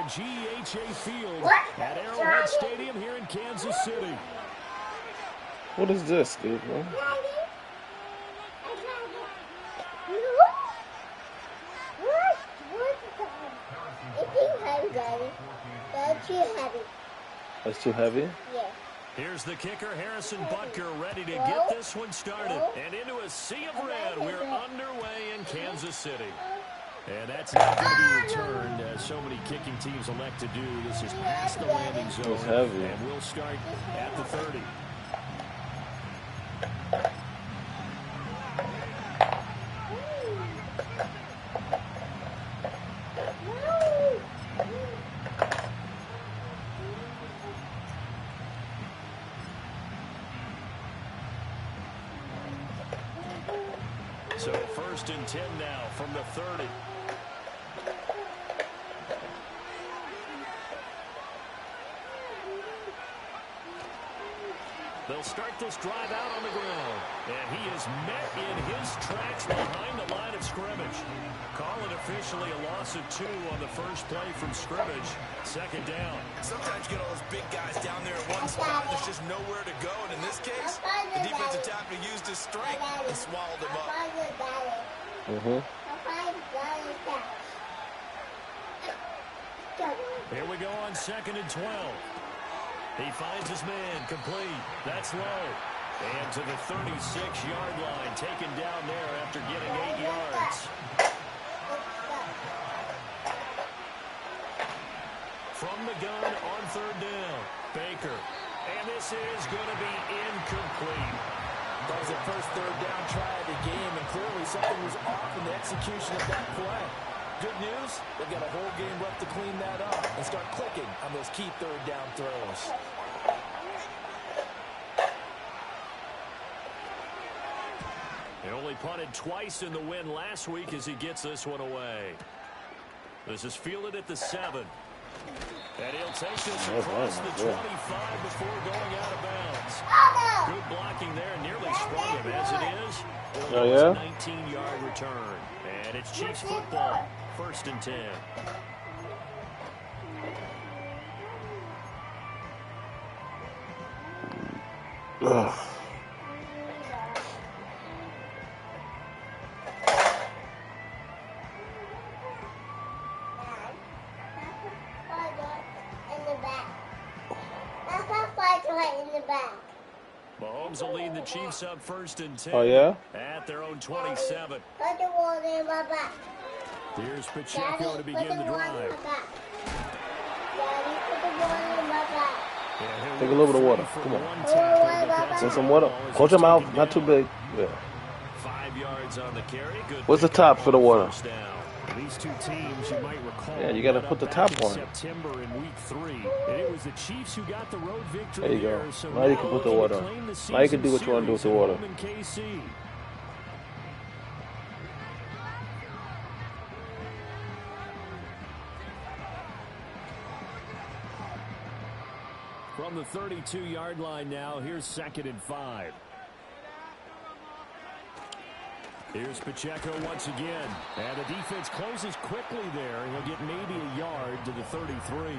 GEHA Field at Arrowhead Stadium here in Kansas City. What is this, dude, man? That's too heavy. That's too heavy? Yeah. Here's the kicker, Harrison Butker, ready to get this one started. And into a sea of red, we're underway in Kansas City. And that's not going to be returned, as so many kicking teams elect to do. This is past the landing zone. It's heavy. And we'll start at the 30. So 1st and 10 now from the 30. They'll start this drive out on the ground. And he is met in his tracks behind the line of scrimmage. Call it officially a loss of 2 on the first play from scrimmage. 2nd down. Sometimes you get all those big guys down there in one spot. There's just nowhere to go. And in this case, the defensive tackle used his strength and swallowed him up. Here we go on 2nd and 12. He finds his man, complete. That's low. And to the 36-yard line, taken down there after getting 8 yards. From the gun on 3rd down, Baker. And this is going to be incomplete. That was the first 3rd down try of the game, and clearly something was off in the execution of that play. Good news, they've got a whole game left to clean that up and start clicking on those key 3rd down throws. He only punted twice in the win last week as he gets this one away. This is fielded at the 7. And he'll take this across the 25 before going out of bounds. Good blocking there, nearly sprung him as it is. Oh, yeah? 19-yard return. And it's Chiefs football, 1st and 10. Ugh. Mahomes will lead the Chiefs up 1st and 10. Oh, yeah? At their own 27. Put the water in my back. Here's Pacheco to begin the drive. Daddy, put the water in my back. Take a little bit of water. Come on. Take some water. Hold your mouth. Not too big. Yeah. 5 yards on the carry. Good. What's the top for the water? These two teams, you might recall. Yeah, you got to put the top on. September in week 3, and it was the Chiefs who got the road victory. There you go. There, so now you can put the water on. Now you can do what you want to do with the water. From the 32-yard line now, here's 2nd and 5. Here's Pacheco once again. And the defense closes quickly there. He'll get maybe a yard to the 33.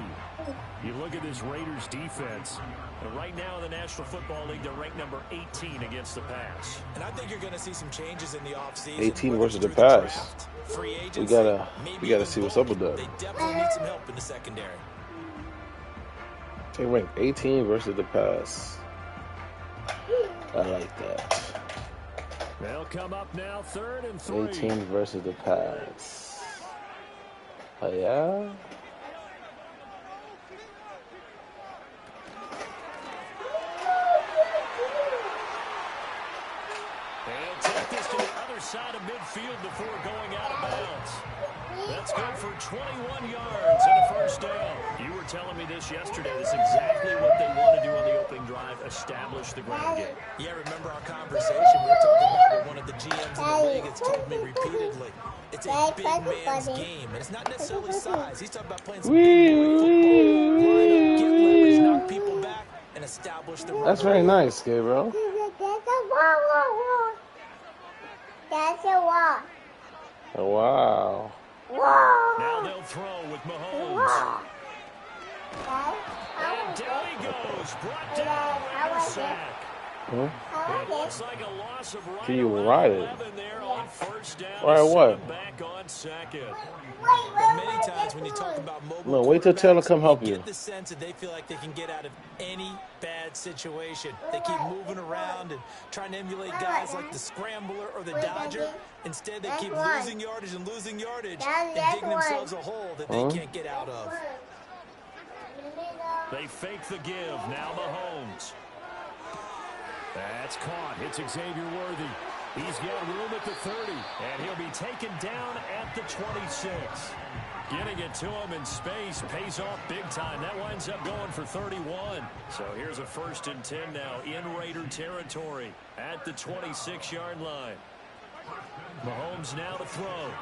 You look at this Raiders defense. And right now in the National Football League, they're ranked number 18 against the pass. And I think you're going to see some changes in the offseason. 18 versus the pass. Free agents, we gotta see what's up with that. They definitely need some help in the secondary. They rank 18 versus the pass. I like that. They'll come up now, 3rd and 3. 18 versus the pass. Oh, yeah? They'll take this to the other side of midfield before going out of bounds. That's good for 21 yards and a 1st down. You were telling me this yesterday. That's exactly what they want to do on the opening drive, establish the ground game. Yeah, remember our conversation? We were talking about what one of the GMs in the league has told me repeatedly. It's a big man's game, and it's not necessarily size. He's talking about playing some big football, line up, get leverage, knock people back, and establish the run. That's very nice, Gabriel. That's a wall. Oh, wow. Whoa. Now they'll throw with Mahomes. goes, brought down and a sack. Huh? It looks like a loss of right Can you around ride it? 11 there on first down. Ride what? Set him back on second. But many times when you talk about mobile No, wait till Taylor quarterbacks, come help you. get the sense that they feel like they can get out of any bad situation. They keep moving around and trying to emulate guys like the Scrambler or the Dodger. Instead, they keep losing yardage and digging themselves a hole that they can't get out of. They fake the give. Now Mahomes. That's caught. Hits Xavier Worthy. He's got room at the 30, and he'll be taken down at the 26. Getting it to him in space pays off big time. That winds up going for 31. So here's a 1st and 10 now in Raider territory at the 26-yard line. Mahomes now to throw.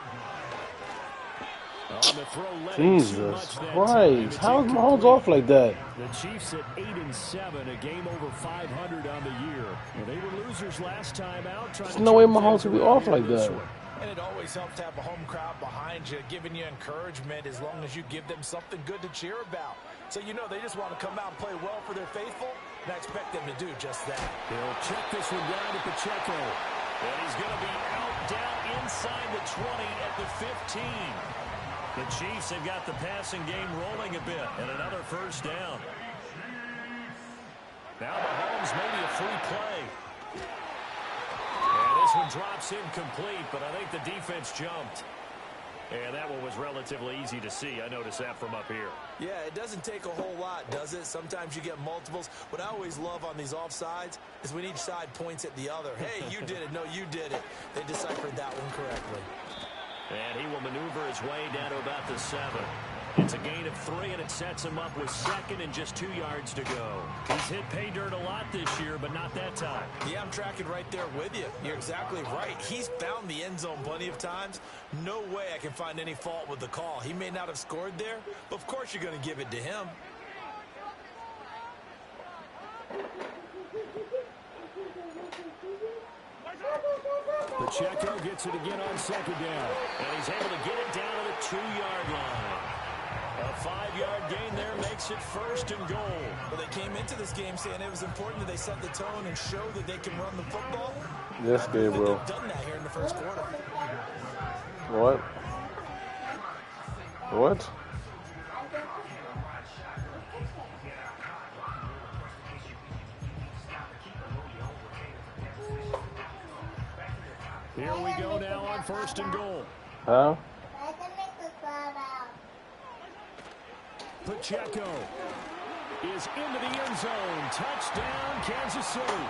On the throw, Jesus Christ. How is Mahomes off like that? The Chiefs at 8-7, a game over 500 on the year. Well, they were losers last time out. There's no way Mahomes could be off like that. And it always helps to have a home crowd behind you, giving you encouragement as long as you give them something good to cheer about. So you know they just want to come out and play well for their faithful, and I expect them to do just that. He'll check this one down to Pacheco. And he's going to be out down inside the 20 at the 15. The Chiefs have got the passing game rolling a bit, and another first down. Now Mahomes, maybe a free play. And this one drops incomplete, but I think the defense jumped. And that one was relatively easy to see. I noticed that from up here. Yeah, it doesn't take a whole lot, does it? Sometimes you get multiples. What I always love on these offsides is when each side points at the other. Hey, you did it. No, you did it. They deciphered that one correctly. And he will maneuver his way down to about the 7. It's a gain of 3, and it sets him up with 2nd and just 2 yards to go. He's hit pay dirt a lot this year, but not that time. Yeah, I'm tracking right there with you. You're exactly right. He's found the end zone plenty of times. No way I can find any fault with the call. He may not have scored there, but of course you're going to give it to him. Pacheco gets it again on 2nd down. And he's able to get it down to the 2-yard line. A 5-yard gain there makes it 1st and goal. Well, they came into this game saying it was important that they set the tone and show that they can run the football. Yes, Gabriel. They've done that here in the first quarter. What? What? Here we go now on 1st and goal. Huh? Pacheco is into the end zone. Touchdown, Kansas City.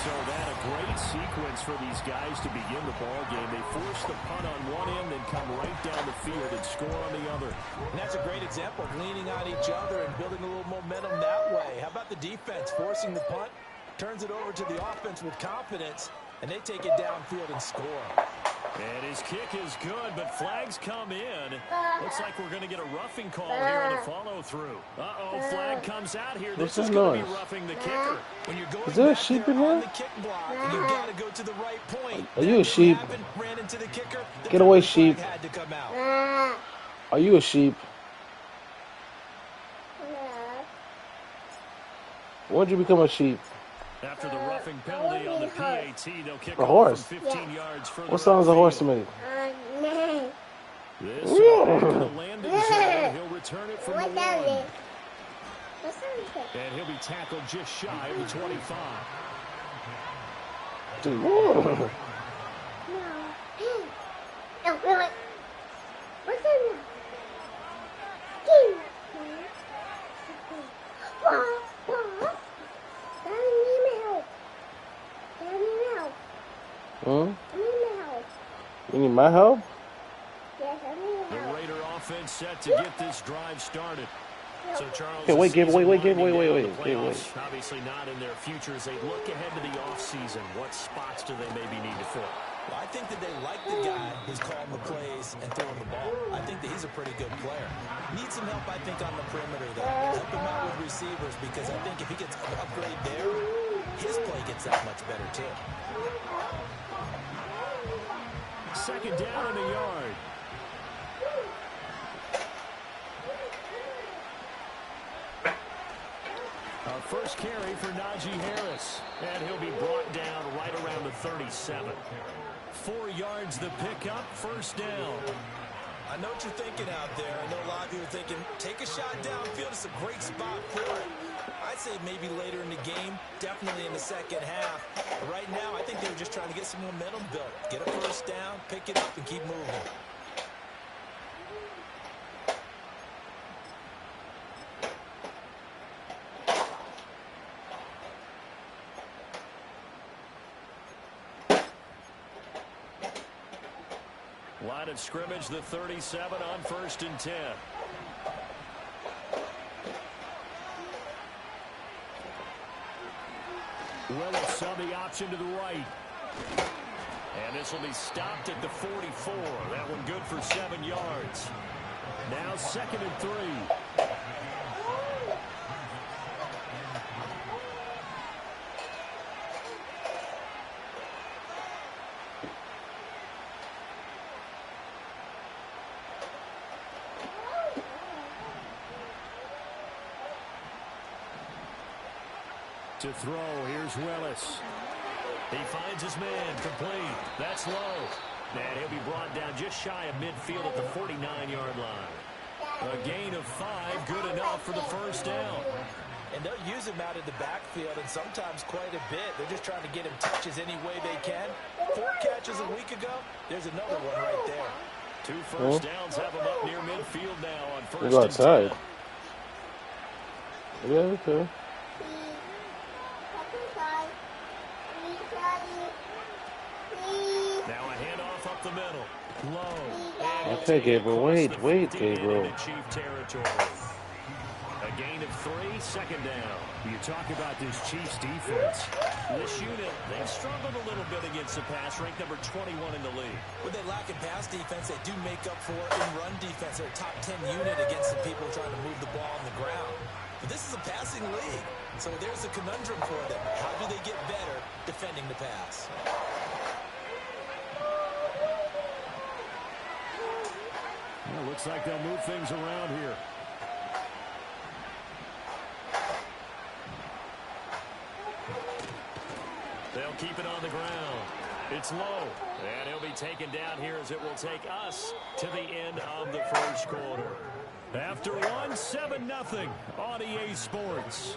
So that a great sequence for these guys to begin the ball game. They force the punt on one end, then come right down the field and score on the other. And that's a great example of leaning on each other and building a little momentum that way. How about the defense forcing the punt, turns it over to the offense with confidence, and they take it downfield and score. And his kick is good, but flags come in. Looks like we're going to get a roughing call here on the follow-through. Uh-oh, flag comes out here. This is going to be roughing the kicker. When you're going Is there a sheep in here? the kick block, and you've got to go to the right point. Are you a sheep? Ran into the kicker. Get away, sheep. Had to come out. Are you a sheep? When did you become a sheep? After the roughing penalty on the PAT, they'll kick A off horse. from 15 yards further. What sound does a horse to me? This is back to the landing zone. He'll return it from the 1. And he'll be tackled just shy of the 25. Dude. You need my help? The Raider offense set to get this drive started. So Charles, Okay, wait. Obviously not in their future as they look ahead to the offseason. What spots do they maybe need to fill? Well, I think that they like the guy who's calling the plays and throwing the ball. I think that he's a pretty good player. Needs some help, I think, on the perimeter, though. Help him out with receivers because I think if he gets an upgrade there, his play gets that much better, too. 2nd down in the yard. Our first carry for Najee Harris. And he'll be brought down right around the 37. 4 yards the pickup, first down. I know what you're thinking out there. I know a lot of you are thinking, take a shot downfield. It's a great spot for it. I'd say maybe later in the game, definitely in the second half. But right now, I think they were just trying to get some momentum built. Get a first down, pick it up, and keep moving. Line of scrimmage, the 37 on 1st and 10. Willis saw the option to the right. And this will be stopped at the 44. That one good for 7 yards. Now 2nd and 3. To throw, here's Willis. He finds his man, complete. That's low. And he'll be brought down just shy of midfield at the 49-yard line. A gain of 5, good enough for the first down. And they'll use him out of the backfield, and sometimes quite a bit. They're just trying to get him touches any way they can. 4 catches a week ago. There's another one right there. 2 first downs have him up near midfield now on 1st They go outside. and 10. Yeah, okay. Now a handoff up the middle. Low. Okay, Gabriel. Wait, Gabriel. Chief territory. A gain of 3, 2nd down. You talk about this Chiefs defense. This unit, they've struggled a little bit against the pass, ranked number 21 in the league. What they lack in pass defense, they do make up for in run defense. They're a top 10 unit against the people trying to move the ball on the ground. But this is a passing league, so there's a conundrum for them. How do they get better defending the pass? Well, looks like they'll move things around here. They'll keep it on the ground. It's low. And he'll be taken down here as it will take us to the end of the first quarter. After one, 7-0 on EA Sports.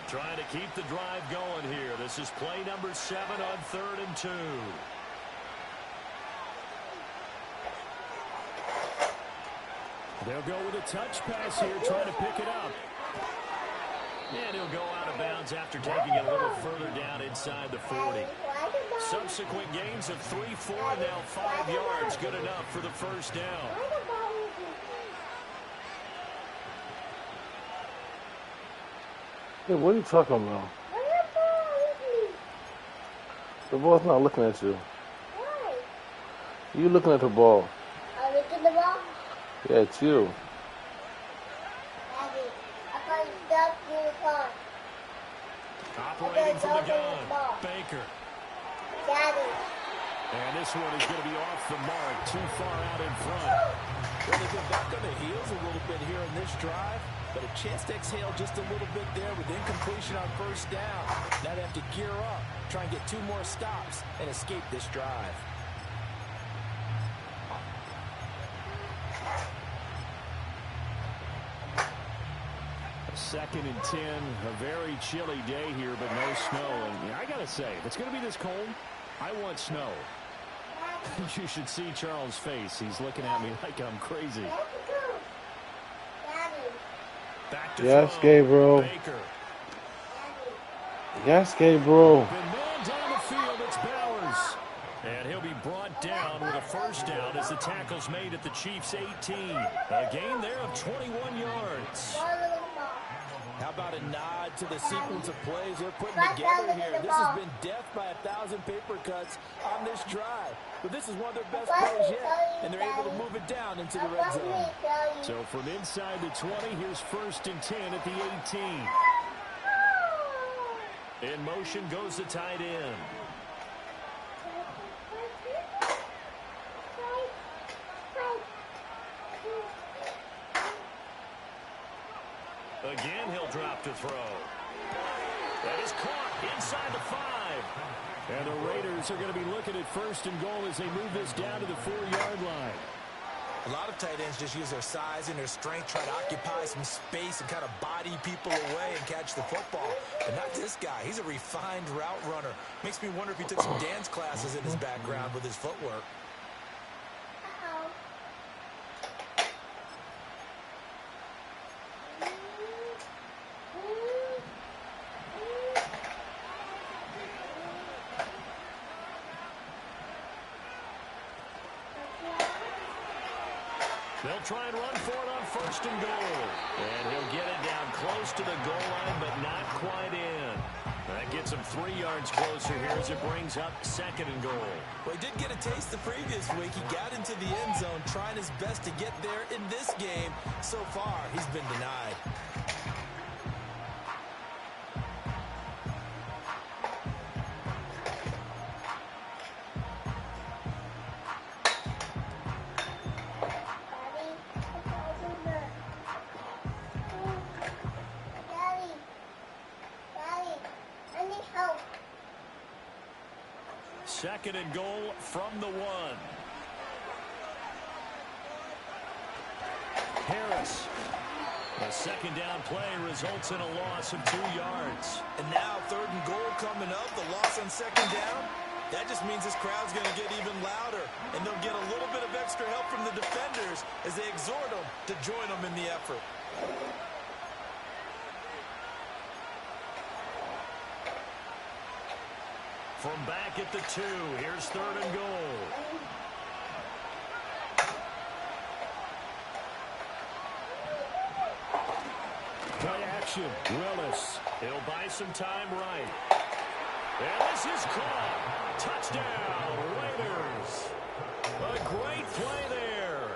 Trying to keep the drive going here. This is play number 7 on 3rd and 2. They'll go with a touch pass here, trying to pick it up. And he'll go out of bounds after taking it a little further down inside the 40. Subsequent gains of 3, 4, now 5 yards. Good enough for the first down. Hey, what are you talking about? The ball's not looking at you. Why? You looking at the ball. I look at the ball. Yeah, it's you. Daddy, I can't stop the car. Operating from the gun, Baker. Daddy. And this one is going to be off the mark, too far out in front. Well, they've been back on their heels a little bit here in this drive, but a chance to exhale just a little bit there with incompletion on first down. Now they have to gear up, try and get 2 more stops, and escape this drive. Second and 10, a very chilly day here, but no snow. And I got to say, if it's going to be this cold, I want snow. You should see Charles' face. He's looking at me like I'm crazy. Back to Yes, throw. Gabriel. Baker. Yes, Gabriel. Been man down the field, it's Bowers. And he'll be brought down with a first down as the tackle's made at the Chiefs' 18. A gain there of 21 yards. How about a nod to the sequence of plays they're putting together here? This has been death by 1,000 paper cuts on this drive. But this is one of their best plays yet, and they're able to move it down into the red zone. So from inside the 20, here's 1st and 10 at the 18. In motion goes the tight end. Again, he'll drop to throw. That is caught inside the 5. And the Raiders are going to be looking at 1st and goal as they move this down to the 4-yard line. A lot of tight ends just use their size and their strength, try to occupy some space and kind of body people away and catch the football. But not this guy. He's a refined route runner. Makes me wonder if he took some dance classes in his background with his footwork. They'll try and run for it on 1st and goal. And he'll get it down close to the goal line, but not quite in. That gets him 3 yards closer here as it brings up 2nd and goal. Well, he did get a taste the previous week. He got into the end zone, trying his best to get there in this game. So far, he's been denied. Second and goal from the 1. Harris. A 2nd down play results in a loss of 2 yards. And now 3rd and goal coming up. The loss on 2nd down. That just means this crowd's going to get even louder. And they'll get a little bit of extra help from the defenders as they exhort them to join them in the effort. From back at the 2, here's 3rd and goal. Play action, Willis. He'll buy some time right. And this is caught. Touchdown, Raiders. A great play there.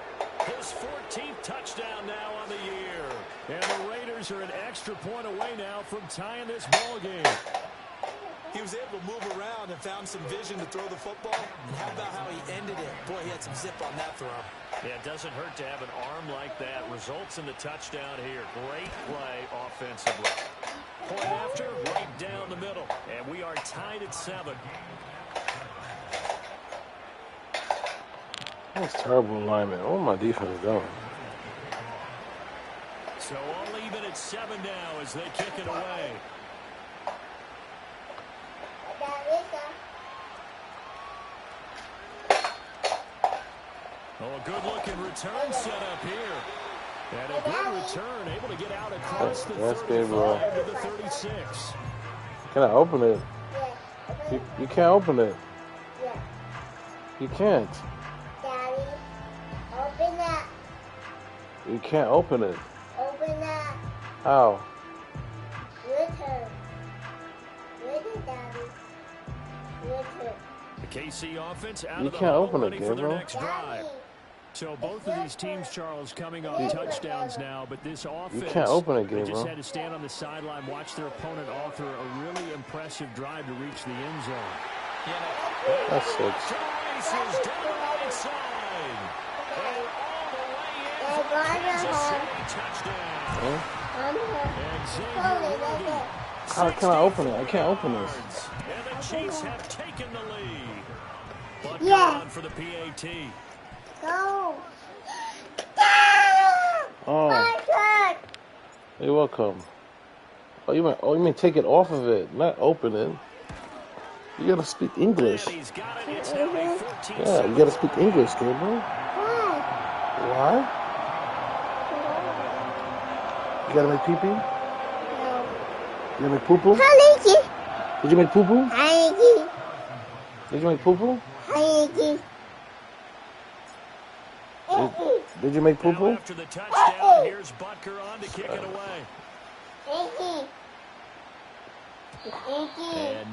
His 14th touchdown now on the year. And the Raiders are an extra point away now from tying this ball game. He was able to move around and found some vision to throw the football. And how about how he ended it? Boy, he had some zip on that throw. Yeah, it doesn't hurt to have an arm like that. Results in the touchdown here. Great play offensively. Point after, right down the middle. And we are tied at 7. That was terrible alignment. What my defense doing? So all even at 7 now as they kick it away. Oh, a good-looking return set up here. And a good return, able to get out across the 35 to the 36. Can I open it? You can't open it. You can't. Daddy, open that. You can't open it. Open that. How? Return. Return, Daddy. Return. The KC offense out You of the can't huddle, open it, ready for their Gabriel. next drive. So both of these teams, Charles, coming off touchdowns now, but this offense, You can't open it, they just Gabriel. had to stand on the sideline, watch their opponent author a really impressive drive to reach the end zone. That's 6. Races down the right side. And all the way in for Kansas City touchdown. And Xavier Worthy, How can I open it? I can't open this. and the Chiefs have taken the lead. But Yeah. on for the PAT. Go. Oh, My turn. you're welcome. You mean take it off of it, not open it. You gotta speak English. And he's got it. It's now a 14 Yeah, you gotta speak English, Gabriel. Why? Why? You gotta make pee-pee? No. You gotta make poo-poo? Haliki. Did you make poo-poo? Haliki. Did you make poo-poo? Haliki. Did you make Now poo-poo? after the touchdown, here's Butker on to kick it away. And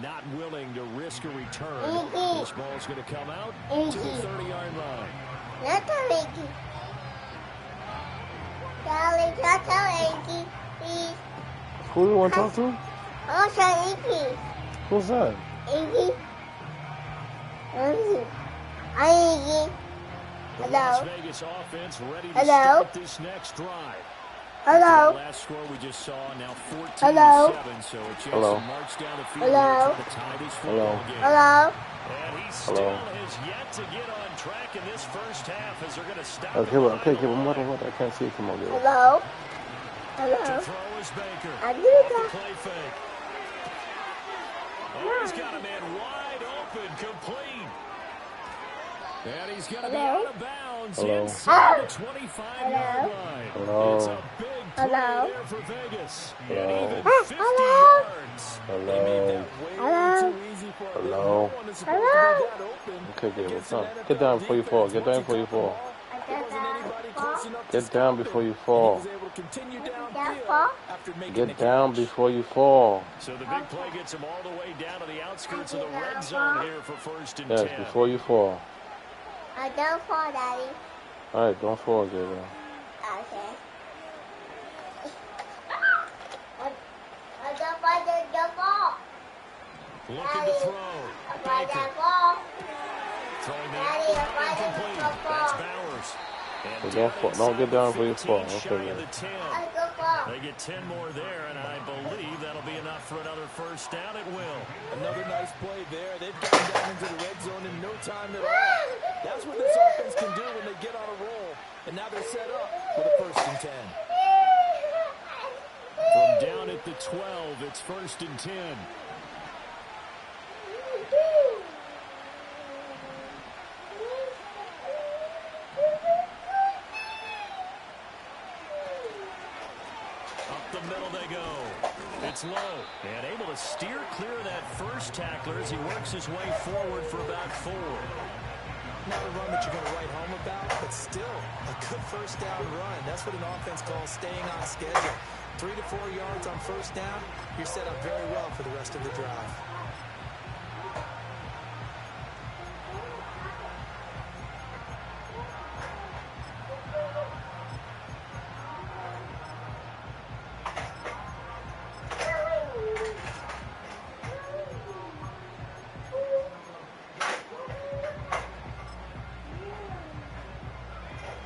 not willing to risk a return. This ball's going to come out to the 30-yard line. Not a Inky. Darling, not a Inky, please. Who do you want to talk to? Also Inky. Who's that? Inky. Inky. Inky. The Hello. Las Vegas offense ready to Hello. start this next drive. Hello. The last score we just saw, now 14-7, Hello. so a chance Hello. to march down the field Hello. here to tie this football game. Hello. And he still Hello. has yet to get on track in this first half as they're going to stop Okay, him well, okay, behind the what? line. I can't see it. Come on, get it. Hello. To Hello. throw is Baker. I do Off that. the play fake. Oh, he's got a man wide open, complete. And he's going to be Hello? out of bounds Hello? inside the 25-yard line. Hello? It's a big play Hello? there for Vegas. Hello? And even 50 Hello? yards. Hello? Hello. Hello? Hello. Okay, Gabriel, come. Get down before you fall. Get down before you fall. Get down before you fall. Get down before you fall. So the big play gets him all the way down to the outskirts of the red zone here for 1st and 10. Yes, before you fall. I don't fall, Daddy. All right, don't fall, Gabriel. Okay. I don't fall, don't fall. Looking to throw. I Baker don't fall. throwing the Daddy, out I incomplete. don't That's fall. Bowers. And So don't fall. Don't get down before you fall. inside the 15, Okay, shy of man. the 10. I don't fall. They get 10 more there, and I believe that'll be enough for another first down. It will. Another nice play there. They've gotten down into the red zone in no time at all. That's what this offense can do when they get on a roll. And now they're set up with a 1st and 10. From down at the 12, it's 1st and 10. Up the middle they go. It's low. And able to steer clear of that first tackler as he works his way forward for about 4. Not a run that you're going to write home about, but still a good 1st down run. That's what an offense calls staying on schedule. 3 to 4 yards on 1st down, you're set up very well for the rest of the drive.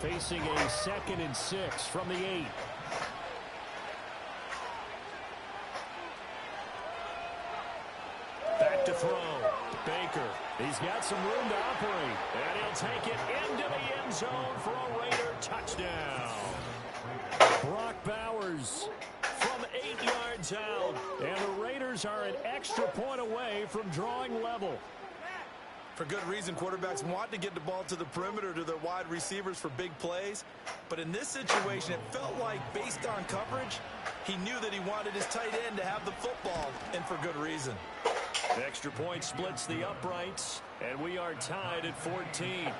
Facing a 2nd and 6 from the 8. Back to throw. Baker. He's got some room to operate. And he'll take it into the end zone for a Raider touchdown. Brock Bowers from 8 yards out. And the Raiders are an extra point away from drawing level. For good reason, quarterbacks want to get the ball to the perimeter to their wide receivers for big plays. But in this situation, it felt like, based on coverage, he knew that he wanted his tight end to have the football, and for good reason. Extra point splits the uprights, and we are tied at 14.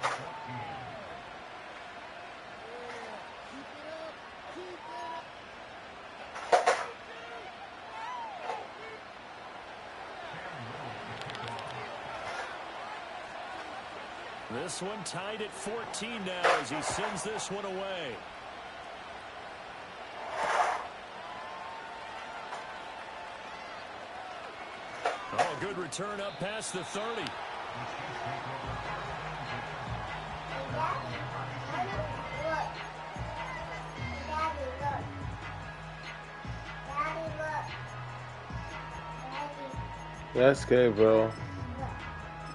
This one tied at 14 now as he sends this one away. Oh, good return up past the 30. Yes, Gabriel.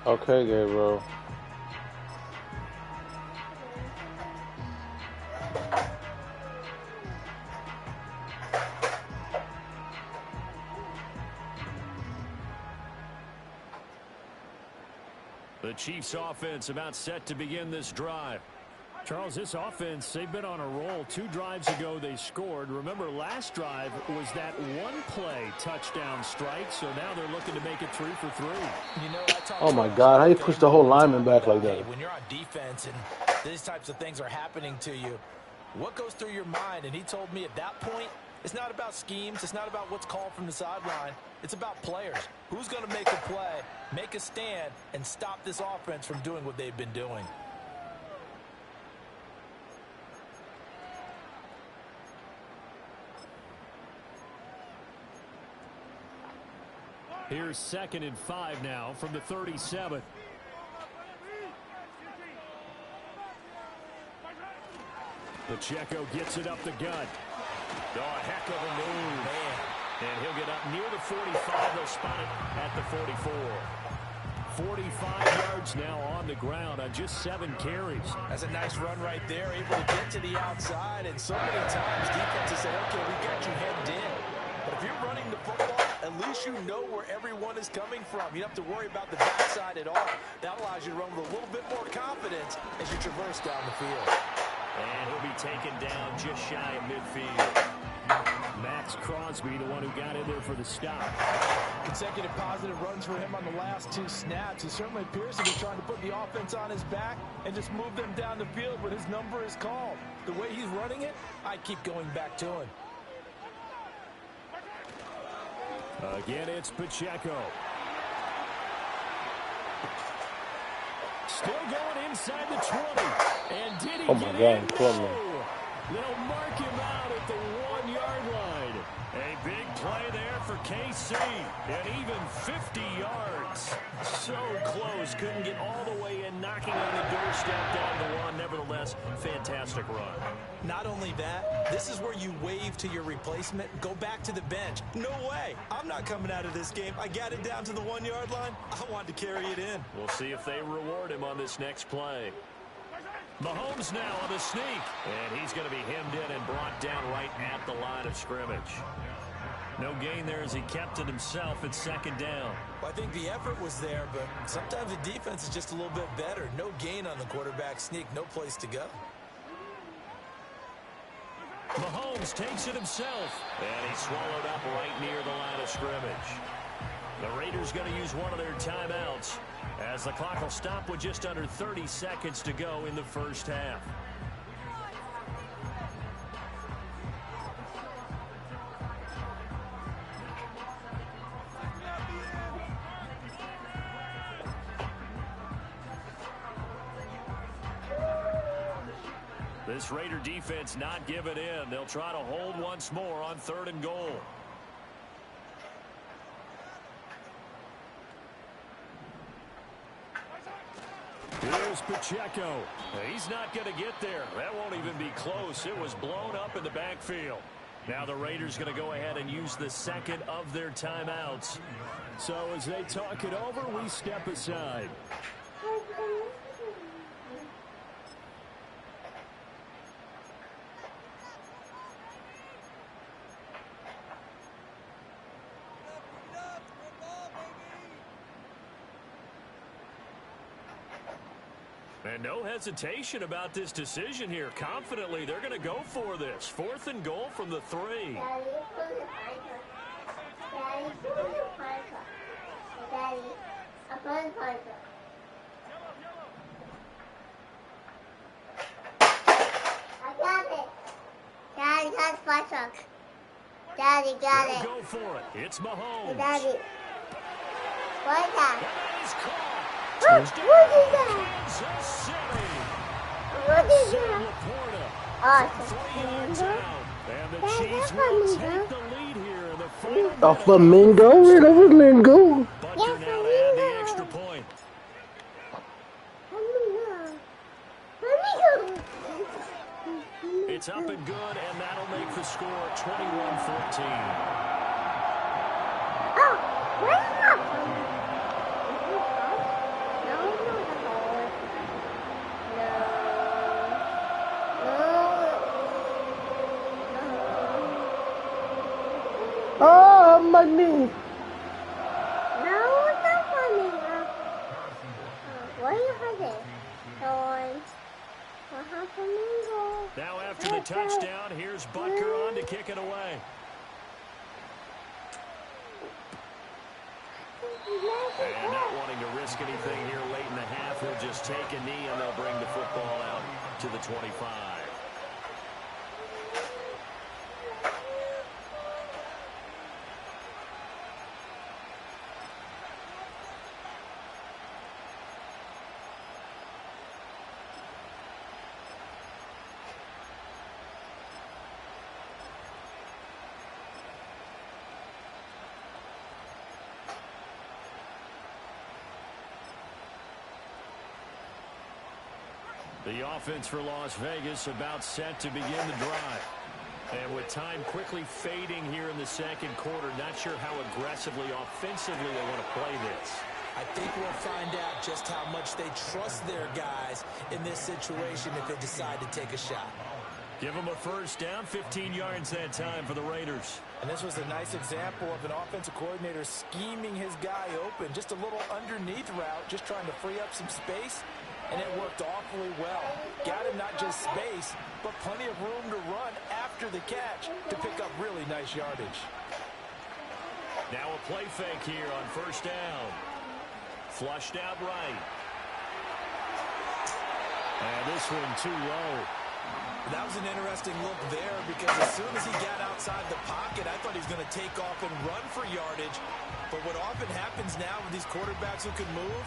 Okay, Gabriel. The Chiefs offense about set to begin this drive. Charles, this offense, they've been on a roll. 2 drives ago they scored. Remember, last drive was that one play touchdown strike, so now they're looking to make it 3 for 3. You know, Oh, my God. How you push the whole lineman back like that? When you're on defense and these types of things are happening to you, what goes through your mind? And he told me at that point, It's not about schemes. It's not about what's called from the sideline. It's about players. Who's going to make a play, make a stand, and stop this offense from doing what they've been doing. Here's 2nd and 5 now from the 37. Pacheco gets it up the gut. Oh, a heck of a move. Man. And he'll get up near the 45. They'll spot it at the 44. 45 yards now on the ground on just 7 carries. That's a nice run right there, able to get to the outside. And so many times defenses say, okay, we got you hemmed in. But if you're running the football, at least you know where everyone is coming from. You don't have to worry about the backside at all. That allows you to run with a little bit more confidence as you traverse down the field. And he'll be taken down just shy of midfield. Max Crosby, the one who got in there for the stop. Consecutive positive runs for him on the last 2 snaps. He certainly appears to be trying to put the offense on his back and just move them down the field when his number is called. The way he's running it, I keep going back to him. Again, it's Pacheco. Still going inside the 20. And did he get in? No. They'll mark him out at the 1-yard line. A big play there for KC. And even 50 yards. So close. Couldn't get all the way in, knocking on the doorstep down the 1. Nevertheless, fantastic run. Not only that, this is where you wave to your replacement, go back to the bench. No way. I'm not coming out of this game. I got it down to the 1-yard line. I wanted to carry it in. We'll see if they reward him on this next play. Mahomes now on the sneak. And he's going to be hemmed in and brought down right at the line of scrimmage. No gain there as he kept it himself at 2nd down. Well, I think the effort was there, but sometimes the defense is just a little bit better. No gain on the quarterback sneak, no place to go. Mahomes takes it himself. And he's swallowed up right near the line of scrimmage. The Raiders going to use one of their timeouts as the clock will stop with just under 30 seconds to go in the first half. This Raider defense not giving in. They'll try to hold once more on 3rd and goal. Here's Pacheco. He's not going to get there. That won't even be close. It was blown up in the backfield. Now the Raiders going to go ahead and use the 2nd of their timeouts. So as they talk it over, we step aside. And no hesitation about this decision here. Confidently, they're going to go for this. 4th and goal from the 3. Daddy got fire truck. Daddy got it. Go for it. It's Mahomes. Daddy. What is that? That is caught. What is that? Kansas City. What is that? Laporta. Oh, 3 yards out. And the That's Chiefs a will flamingo. take the lead here in the final A minute. flamingo? Where's a flamingo? Butker Yes, now to add the flamingo. extra point. It's up and good, and that'll make the score 21-14. Oh, where's that? Oh, my knee. No, it's not funny. What are you hiding? What happened? Now after the touchdown, here's Butker on to kick it away. And not wanting to risk anything here late in the half, he'll just take a knee and they'll bring the football out to the 25. The offense for Las Vegas about set to begin the drive. And with time quickly fading here in the second quarter, not sure how aggressively, offensively they want to play this. I think we'll find out just how much they trust their guys in this situation if they decide to take a shot. Give them a first down, 15 yards that time for the Raiders. And this was a nice example of an offensive coordinator scheming his guy open. Just a little underneath route, just trying to free up some space. And it worked awfully well. Got him not just space, but plenty of room to run after the catch to pick up really nice yardage. Now a play fake here on first down. Flushed out right. And this one too low. That was an interesting look there because as soon as he got outside the pocket, I thought he was going to take off and run for yardage. But what often happens now with these quarterbacks who can move,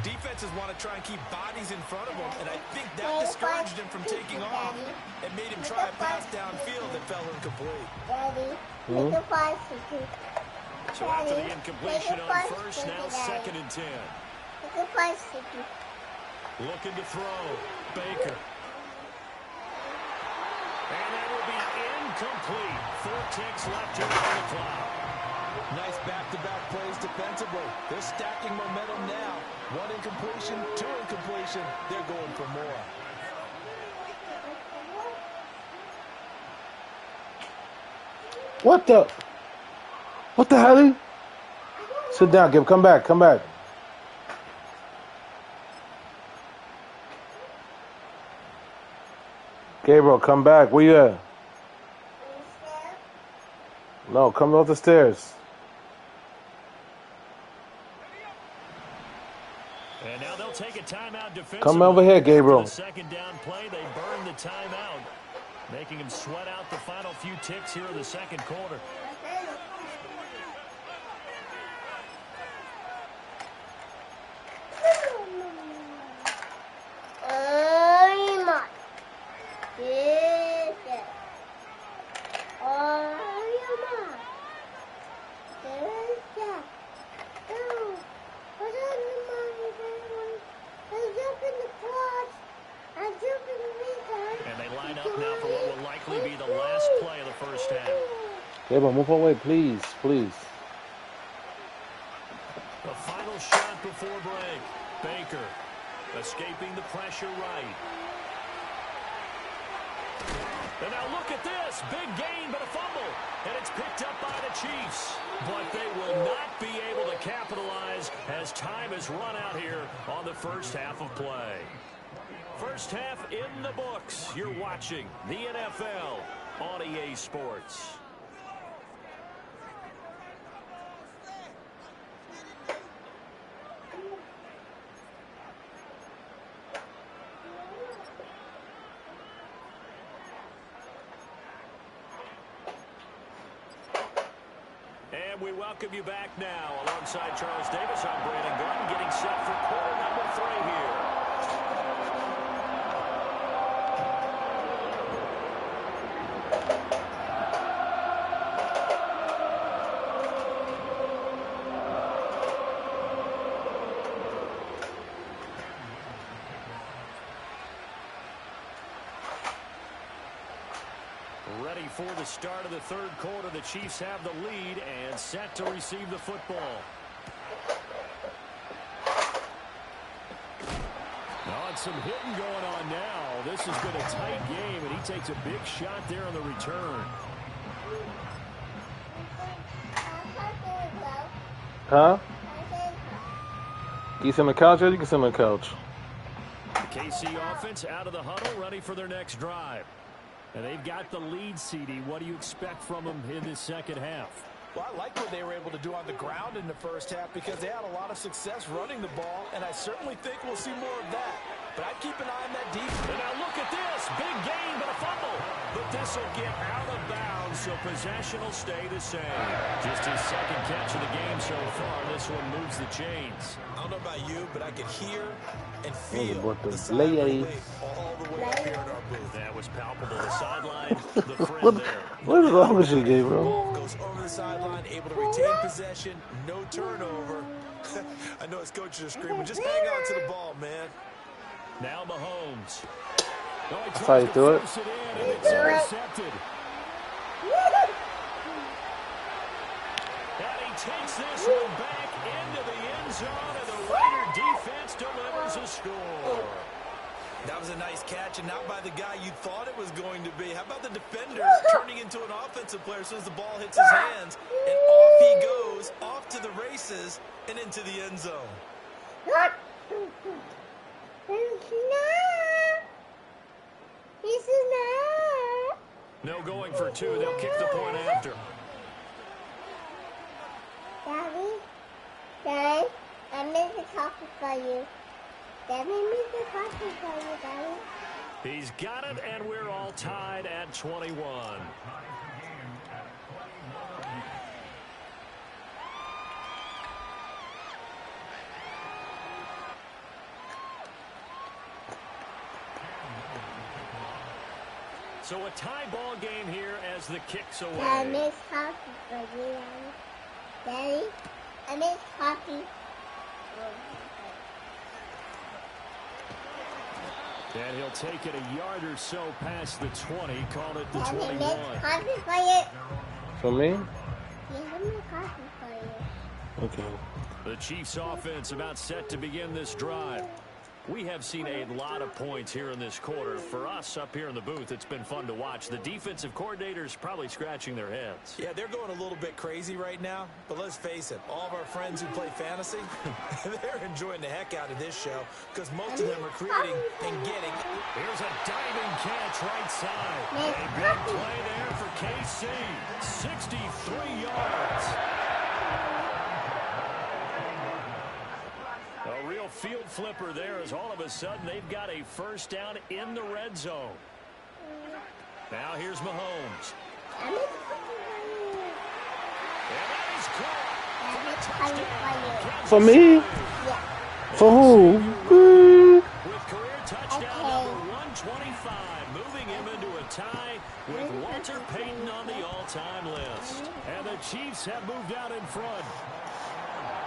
defenses want to try and keep bodies in front of them, and I think that discouraged him from taking off and made him try a pass downfield that fell incomplete. So after the incompletion on first, now 2nd and 10. Looking to throw. Baker. And that will be incomplete. 4 ticks left here on the clock. Nice back-to-back plays defensively. They're stacking momentum now. 1 incompletion, 2 incompletion. They're going for more. What the hell? Sit down, Gib. Come back. Come back. Gabriel, come back. Where you at? No, come off the stairs. And now they'll take a timeout defensively. Come over here, Gabriel. The second down play, they burn the timeout, making him sweat out the final few ticks here in the second quarter. Gabriel, move away, please, please. The final shot before break. Baker escaping the pressure right. And now look at this. Big gain, but a fumble. And it's picked up by the Chiefs. But they will not be able to capitalize as time has run out here on the first half of play. First half in the books. You're watching the NFL on EA Sports. And we welcome you back now. Alongside Charles Davis, I'm Brandon Gordon, getting set for quarter number 3 here. Ready for the start of the third quarter. The Chiefs have the lead and set to receive the football. On some hitting going on now. This has been a tight game, and he takes a big shot there on the return. Huh? You sit on the couch or you can sit on the couch? The KC offense out of the huddle, ready for their next drive. And they've got the lead, CD. What do you expect from them in this second half? Well, I like what they were able to do on the ground in the first half because they had a lot of success running the ball, and I certainly think we'll see more of that. But I'd keep an eye on that defense. And now look at this. Big gain, but a fumble. But this will get out of bounds, so possession will stay the same. Just his second catch of the game so far. This one moves the chains. I don't know about you, but I could hear and feel the lady all the way up here in our booth. That was palpable. The sideline, the friend there. What is wrong with you, Gabriel? Ball goes over the sideline, able to retain possession, no turnover. I know his coaches are screaming, just hang on to the ball, man. Now Mahomes. That's how you do it. Force it in, and it's intercepted. And he takes this one back into the end zone, and the Raider defense delivers a score. That was a nice catch, and not by the guy you thought it was going to be. How about the defender turning into an offensive player as soon as the ball hits his hands? And off he goes, off to the races, and into the end zone. No going for two. They'll kick the point after. Daddy, I made the coffee for you. Daddy made the coffee for you, Daddy. He's got it, and we're all tied at 21. So a tie ball game here as the kick's away. I made coffee for you, Daddy. Daddy, I made coffee. And he'll take it a yard or so past the 20, call it the Daddy, 21. I made coffee for you. For me? Yeah, I made coffee for you. Okay. The Chiefs offense about set to begin this drive. We have seen a lot of points here in this quarter. For us up here in the booth, it's been fun to watch. The defensive coordinators probably scratching their heads. Yeah, they're going a little bit crazy right now, but let's face it, all of our friends who play fantasy, they're enjoying the heck out of this show because most of them are creating and getting. Here's a diving catch right side. A big play there for KC. 63 yards. A real field flipper there as all of a sudden they've got a first down in the red zone. Now here's Mahomes. I made coffee And that is caught for for you. a touchdown. For me? Yeah. For who? With career touchdown number 125, moving him into a tie with Walter Payton on the all-time list. And the Chiefs have moved out in front.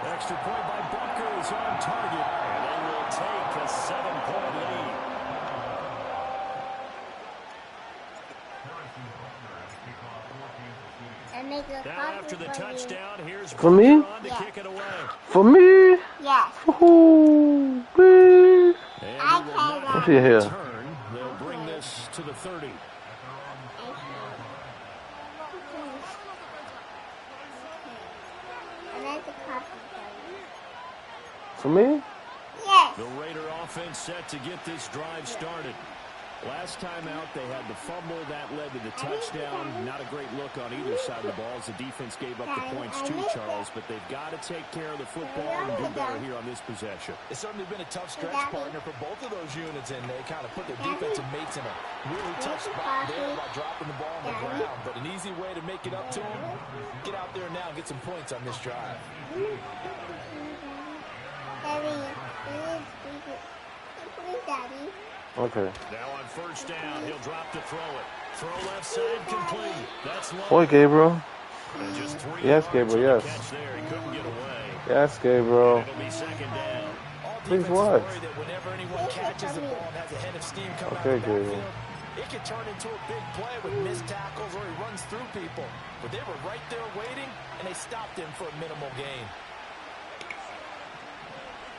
Extra point by Bunker is on target, and they will take a 7-point lead. I made the Now coffee after the for touchdown, here's For me? Bunker on to kick it away. For me? You. Yes. For who? Me? And I he will not can't. have See you a here. return. They'll bring this to the 30. I made the coffee for you. For me? Yes. The Raider offense set to get this drive started. Last time out, they had the fumble. That led to the touchdown. Not a great look on either side of the ball as the defense gave up the points too, Charles. But they've got to take care of the football and do better here on this possession. It's certainly been a tough stretch, partner, for both of those units, and they kind of put their defensive mates in a really tough spot there by dropping the ball on the ground. But an easy way to make it up to them, get out there now and get some points on this drive. Daddy, please, Daddy. Okay. Now on first down, he'll drop to throw it. Throw left side complete. That's low. Boy, Gabriel. And just 3 Yes, yards Gabriel, on the yes. catch there. He couldn't get away. Yes, Gabriel. It'll be second down. All Please defenses what? worry that whenever anyone catches the ball and has a head of steam coming Okay, out of the Gabriel. backfield, it could turn into a big play with missed tackles or he runs through people. But they were right there waiting, and they stopped him for a minimal gain.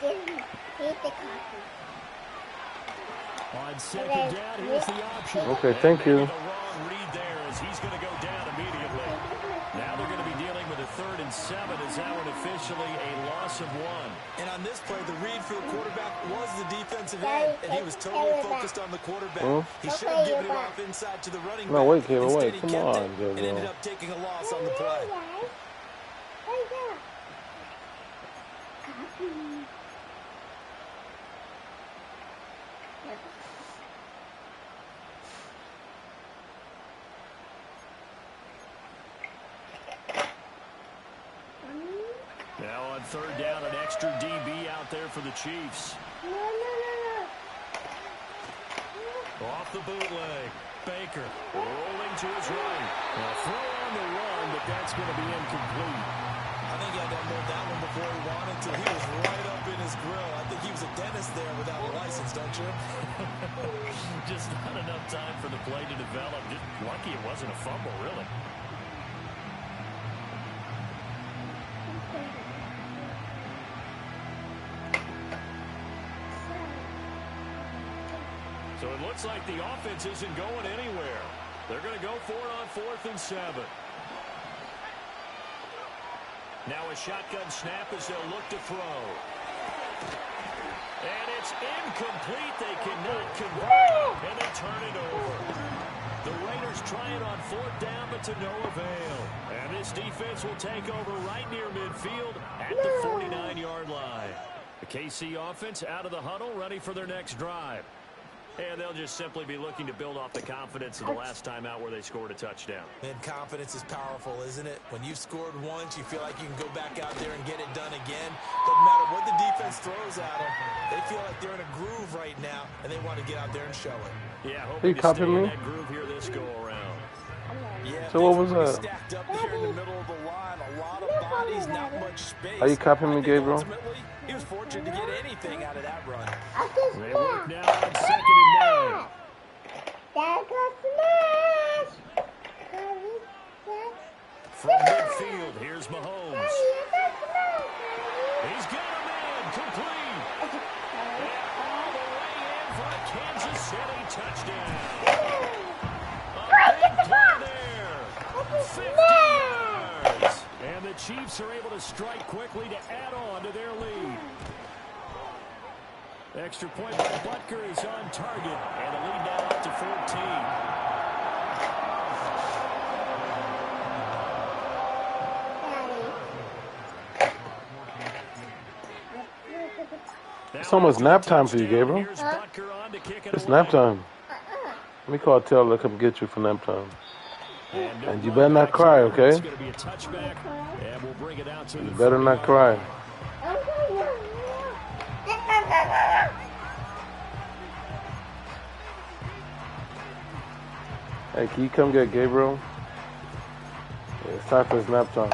Here's the coffee. On second down, here's the option. Okay, thank you. And maybe the wrong read there as he's going to go down immediately. Now they're going to be dealing with a 3rd and 7 as that one officially a loss of 1. And on this play, the read for the quarterback was the defensive end, and he was totally focused on the quarterback. He should have given it off inside to the running back. No, wait, Gabriel, Instead, wait. he Come kept on, it Gabriel. and ended up taking a loss on the play. Now on 3rd down, an extra DB out there for the Chiefs. Off the bootleg. Baker rolling to his right. Now throw on the run, but that's going to be incomplete. I think he had to unload that one before he wanted to. He was right up in his grill. I think he was use a dentist there without a license, don't you? Just not enough time for the play to develop. Just lucky it wasn't a fumble, really. So it looks like the offense isn't going anywhere. They're going to go for it on 4th and 7. Now a shotgun snap as they'll look to throw. And it's incomplete. They cannot convert. And they turn it over. The Raiders try it on 4th down, but to no avail. And this defense will take over right near midfield at the 49-yard line. The KC offense out of the huddle, ready for their next drive. And they'll just simply be looking to build off the confidence of the last time out where they scored a touchdown. And confidence is powerful, isn't it? When you've scored once, you feel like you can go back out there and get it done again. Doesn't matter what the defense throws at them. They feel like they're in a groove right now, and they want to get out there and show it. Yeah, hoping to stay in that groove here this go-around. Yeah, so what was that? Stacked up here in the middle of the line. A lot of bodies, not much space. Are you copying me, Gabriel? He was fortunate to get anything out of that run. They work now on 2nd and 9. From midfield, here's Mahomes. He's got a man complete. And all the way in for a Kansas City touchdown. A big play there. 50 yards. And the Chiefs are able to strike quickly to add on to their lead. Extra point by Butker is on target. And the lead now up to 14. It's almost nap time for you, Gabriel. It's nap time. Let me call Taylor to come get you for nap time. And you better not cry, okay? You better not cry. Hey, can you come get Gabriel? Yeah, it's time for his nap time.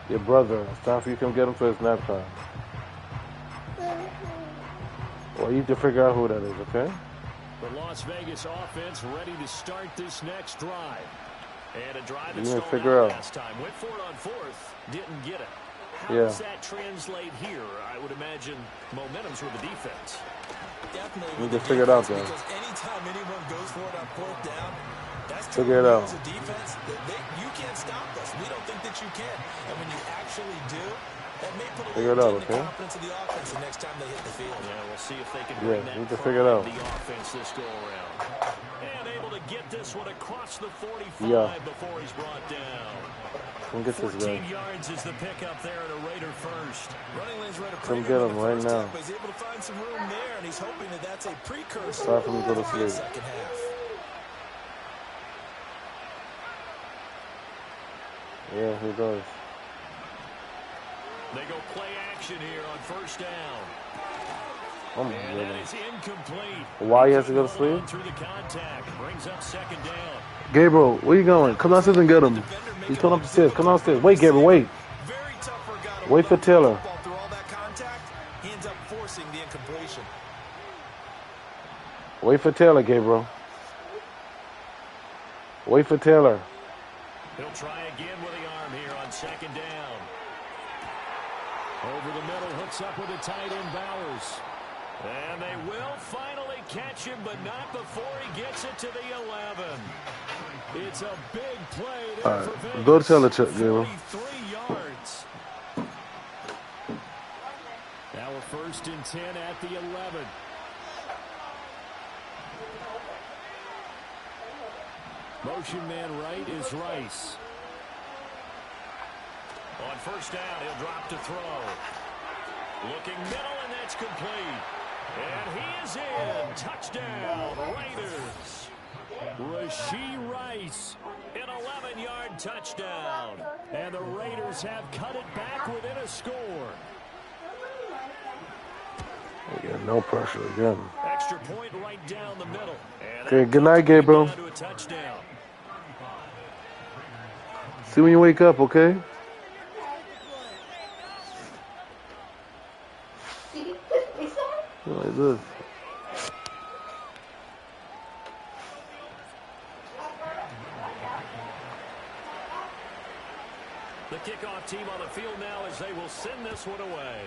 Your brother, it's time for you to come get him for his nap time. Well, you have to figure out who that is, okay? The Las Vegas offense ready to start this next drive. And a drive you that need to figure out. Last time. Went for it on 4th, didn't get it. How Yeah. does that translate here? I would imagine momentum's with the defense. Definitely. You need to figure it out, then. Because anytime anyone goes for it on 4th down, that's figure it out. As a defense, you can't stop us. We don't think that you can. And when you actually do, that may put a Figure it little out, in the okay? confidence of the offense the next time they hit the field. Yeah, we'll see if they can Yeah, bring you that need to figure it out. the offense this go around. And able to get this one across the 45 Yeah. before he's brought down. Come get this 14 guy. yards is the pickup there at a Raider first. Running lanes right up Come get him right now. He's able to find some room there, and he's hoping that that's a precursor Sorry for me to go to for the sleep. second half. Yeah, he does. They go play action here on 1st down. Oh my And that goodness. is incomplete. Why he has to go to Hold on sleep? through the contact. Brings up 2nd down. Gabriel, where you going? Come downstairs and get him. He's coming up the stairs. Come downstairs. Wait, Gabriel, wait. Very tough for a guy to Wait for Taylor. football through all that contact. He ends up forcing the incompletion. Wait for Taylor, Gabriel. Wait for Taylor. He'll try again with the arm here on 2nd down. Over the middle, hooks up with the tight end Bowers. And they will finally catch him, but not before he gets it to the 11. It's a big play there All for right, Vegas. go to Taylor, Gabriel. 43 yards. Now we're 1st and 10 at the 11. Motion man right is Rice. On 1st down, he'll drop to throw. Looking middle, and that's complete. And he is in. Touchdown, Raiders. Rashee Rice, an 11-yard touchdown. And the Raiders have cut it back within a score. Yeah, no pressure again. Extra point right down the middle. And Okay, good night, Gabriel. down to a touchdown. See when you wake up, okay? this? The kickoff team on the field now as they will send this one away.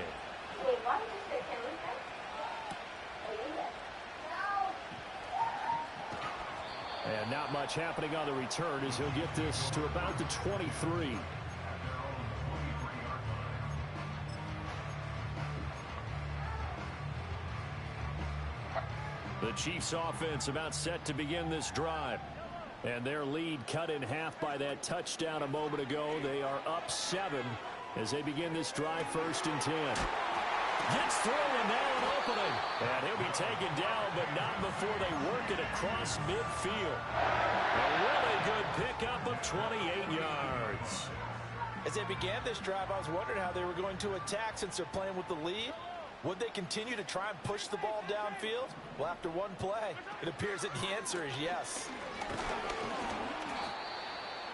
And not much happening on the return as he'll get this to about the 23. The Chiefs offense about set to begin this drive. And their lead cut in half by that touchdown a moment ago. They are up 7 as they begin this drive 1st and 10. Gets through and now an opening. And he'll be taken down, but not before they work it across midfield. A really good pickup of 28 yards. As they began this drive, I was wondering how they were going to attack since they're playing with the lead. Would they continue to try and push the ball downfield? Well, after one play, it appears that the answer is yes.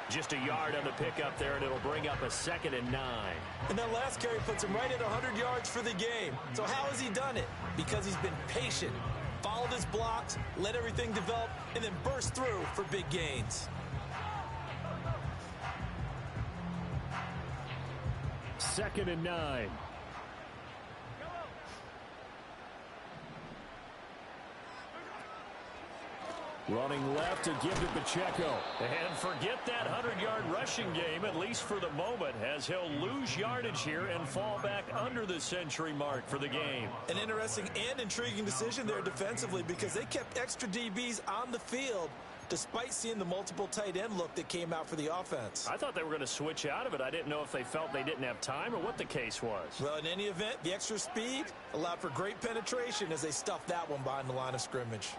Just a yard on the pickup there, and it'll bring up a 2nd and 9. And that last carry puts him right at 100 yards for the game. So how has he done it? Because he's been patient, followed his blocks, let everything develop, and then burst through for big gains. 2nd and 9. Running left to give to Pacheco. And forget that 100-yard rushing game, at least for the moment, as he'll lose yardage here and fall back under the century mark for the game. An interesting and intriguing decision there defensively because they kept extra DBs on the field despite seeing the multiple tight end look that came out for the offense. I thought they were going to switch out of it. I didn't know if they felt they didn't have time or what the case was. Well, in any event, the extra speed allowed for great penetration as they stuffed that one behind the line of scrimmage.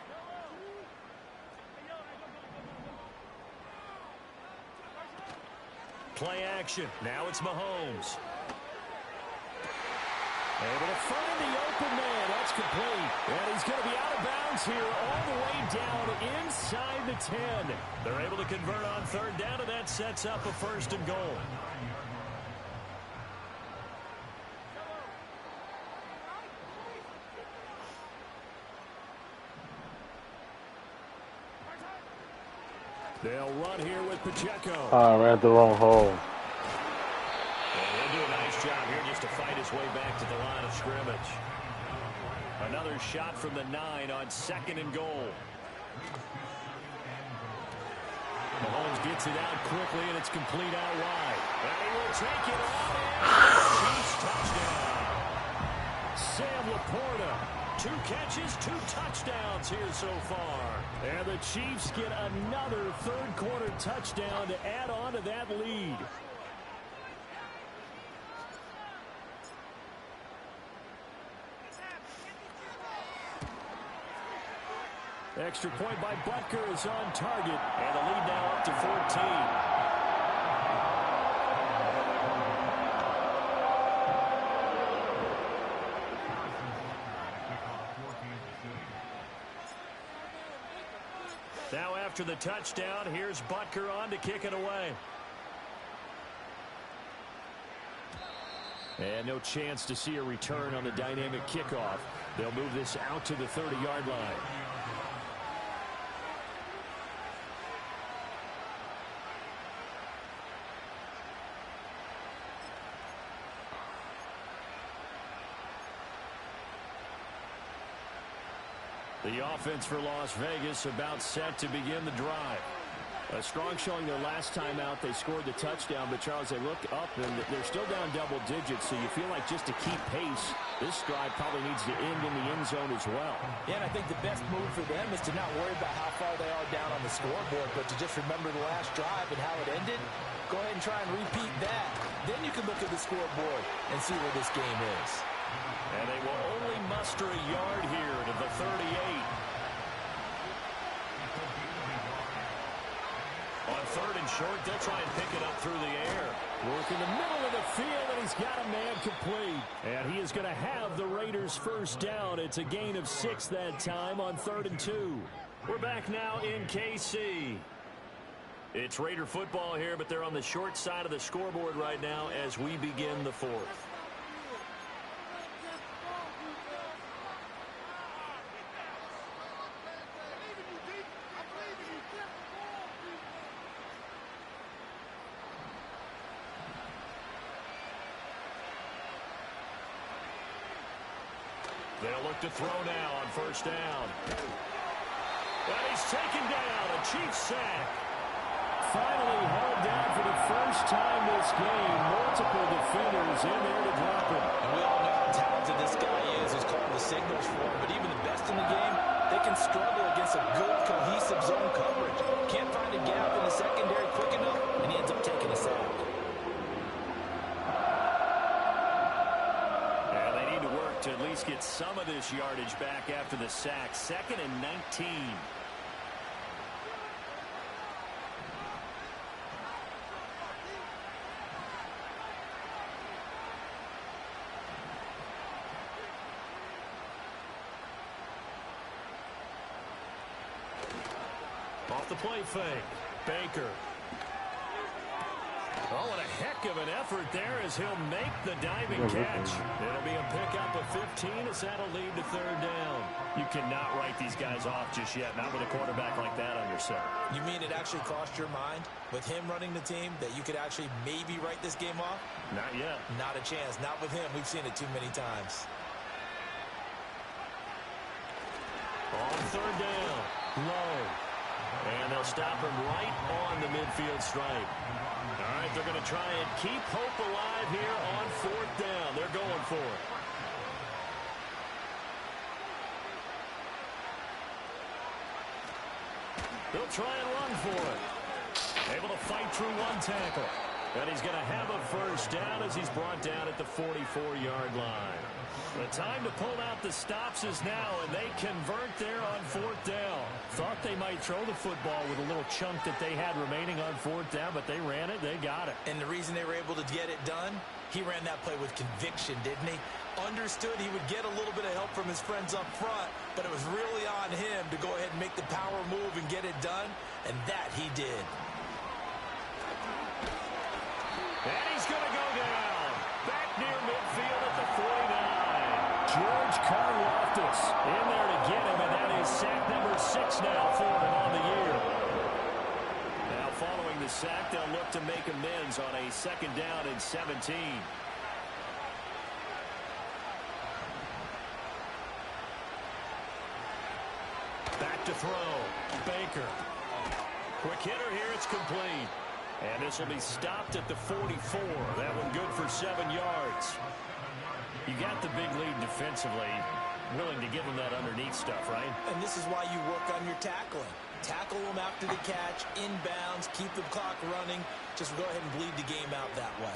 Play action. Now it's Mahomes. Able to find the open man. That's complete. And he's going to be out of bounds here all the way down inside the 10. They're able to convert on 3rd down, and that sets up a 1st and goal. They'll run here with Pacheco. I ran the wrong hole. He'll do a nice job here just to fight his way back to the line of scrimmage. Another shot from the 9 on 2nd and goal. Mahomes gets it out quickly, and it's complete out wide. And he will take it on in. Chiefs touchdown. Sam Laporta. 2 catches, 2 touchdowns here so far. And the Chiefs get another 3rd quarter touchdown to add on to that lead. Extra point by Butker is on target. And the lead now up to 14. Now after the touchdown, here's Butker on to kick it away. And no chance to see a return on the dynamic kickoff. They'll move this out to the 30-yard line. The offense for Las Vegas about set to begin the drive. A strong showing their last time out. They scored the touchdown, but Charles, they look up and they're still down double digits, so you feel like just to keep pace, this drive probably needs to end in the end zone as well. Yeah, and I think the best move for them is to not worry about how far they are down on the scoreboard, but to just remember the last drive and how it ended. Go ahead and try and repeat that. Then you can look at the scoreboard and see where this game is. And they will only muster a yard here to the 38. On 3rd and short, they'll try and pick it up through the air. Work in the middle of the field, and he's got a man complete. And he is going to have the Raiders' 1st down. It's a gain of 6 that time on 3rd and 2. We're back now in KC. It's Raider football here, but they're on the short side of the scoreboard right now as we begin the 4th. They'll look to throw now on first down. And he's taken down. A Chiefs sack. Finally held down for the first time this game. Multiple defenders in there to drop him. And we all know how talented this guy is. Who's calling the signals for him. But even the best in the game, they can struggle against a good, cohesive zone coverage. Can't find a gap in the secondary quick enough, and he ends up taking a sack. And they need to work to at least get some of this yardage back after the sack. 2nd and 19. Off the play fake. Baker. Oh, what a heck of an effort there as he'll make the diving catch. It'll be a pickup of 15 as that'll lead to 3rd down. You cannot write these guys off just yet, not with a quarterback like that under center. You mean it actually crossed your mind with him running the team that you could actually maybe write this game off? Not yet. Not a chance. Not with him. We've seen it too many times. On 3rd down. Low. And they'll stop him right on the midfield stripe. All right, they're going to try and keep hope alive here on 4th down. They're going for it. They'll try and run for it. Able to fight through one tackle. And he's going to have a first down as he's brought down at the 44-yard line. The time to pull out the stops is now, and they convert there on 4th down. Thought they might throw the football with a little chunk that they had remaining on 4th down, but they ran it, they got it. And the reason they were able to get it done, he ran that play with conviction, didn't he? Understood he would get a little bit of help from his friends up front, but it was really on him to go ahead and make the power move and get it done, and that he did. And he's going to go down. Back near midfield at the 49. George Karlaftis in there to get him, and that is sack number 6 now for him on the year. Now following the sack, they'll look to make amends on a 2nd down and 17. Back to throw. Baker. Quick hitter here. It's complete. And this will be stopped at the 44. That one good for 7 yards. You got the big lead defensively. Willing to give them that underneath stuff, right? And this is why you work on your tackling. Tackle them after the catch, inbounds, keep the clock running. Just go ahead and bleed the game out that way.